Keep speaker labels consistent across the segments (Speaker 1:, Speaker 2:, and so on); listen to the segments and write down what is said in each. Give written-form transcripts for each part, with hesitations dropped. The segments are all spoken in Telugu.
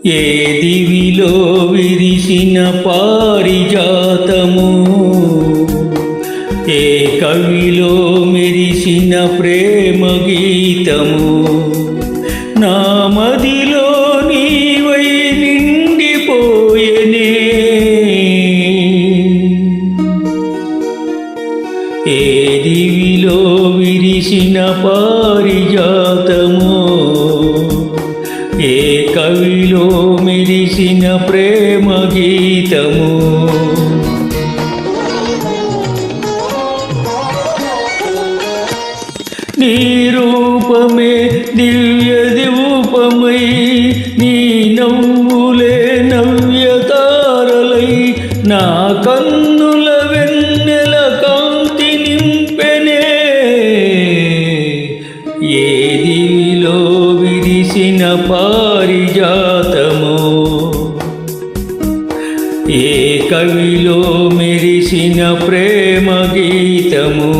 Speaker 1: ఏ దివిలో విరిసిన పారిజాతము, ఏ కవిలో మెరిసిన ప్రేమ గీతము, నా మదిలో నీవై నిండిపోయెనే. ఏ దివిలో విరిసిన పారిజాతము, ఏ కవిలో మెరిసిన ప్రేమ గీతము. నీ రూపమే దివ్య రూపమై, నీ నవ్వులే నవ్యతారలై, నా కన్నుల వెన్నెల కాంతి నింపెనే. ఏ దివిలో విరిసిన పారిజాతము, ఏ కవిలో మెరిసిన ప్రేమ గీతము.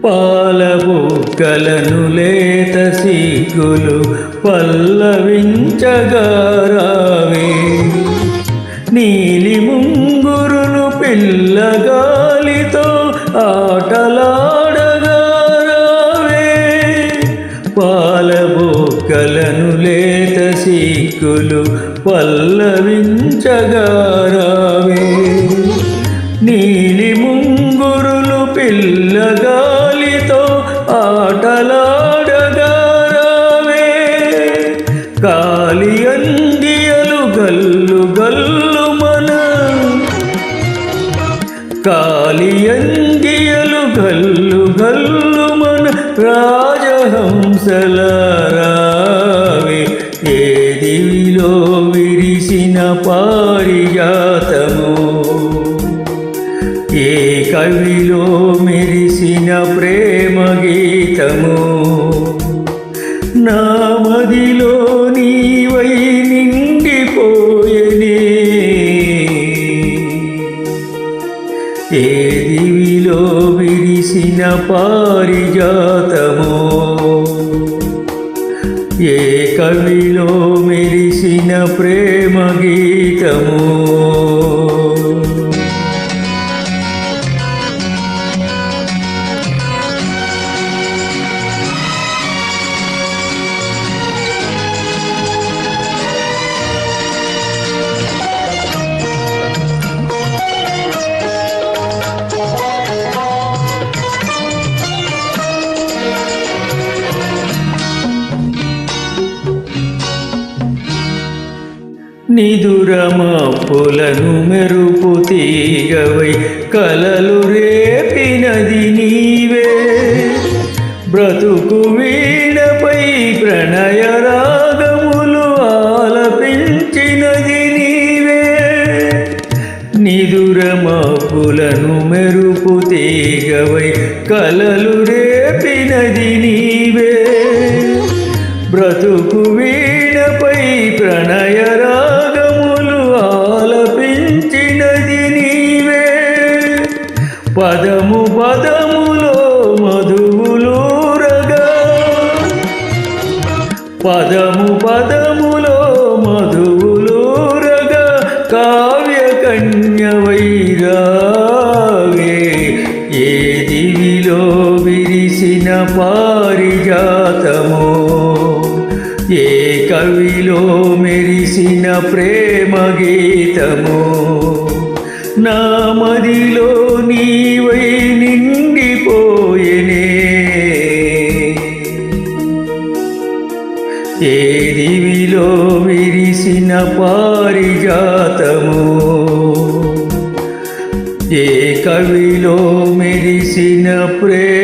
Speaker 1: పాలబుగ్గలను లేత సిగ్గులు పల్లవించగారావే, నీలి ముంగురులు పిల్లగాలితో ఆటలాడగారావే. పాలబుగ్గలను లేత సిగ్గులు పల్లవించగారావే, నీలి ముంగురులు పిల్లగాలితో ఆటలాడగారావే. కాలి అందియలు గల్లు గల్లు మన, కాలి అందియలు గల్లు గల్లు మన రాజహంసలారావే. ఏ దివిలో విరిసిన పారిజాతము, ఏ కవిలో మెరిసిన ప్రేమ గీతము, నా మదిలో నీవై నిండిపోయెనే. ఏ దివిలో విరిసిన పారిజాతము, ఏ కవిలో మెరిసిన ప్రేమ గీతము. నిదురమప్పులను మెరుపు తీగవై కలలు రేపినది నీవే, బ్రతుకు వీణపై ప్రణయ రాగములు ఆలపించినది నీవే. నిదురమప్పులను మెరుపు తీగవై కలలు రేపినది నీవే, బ్రతుకు వీణపై ప్రణయ రాగములు ఆలపించినది నీవే. పదము పదములో మధువులూరగా, పదము పదములో మధువులూరగా, కావ్య కన్యవైరావే. ఏ దివిలో విరిసిన పారిజాతము, ఏ కవిలో మెరిసిన ప్రేమ గీతము, నా మదిలో నీవై నిండిపోయెనే. ఏ దివిలో విరిసిన పారిజాతము, ఏ కవిలో మెరిసిన ప్రేమ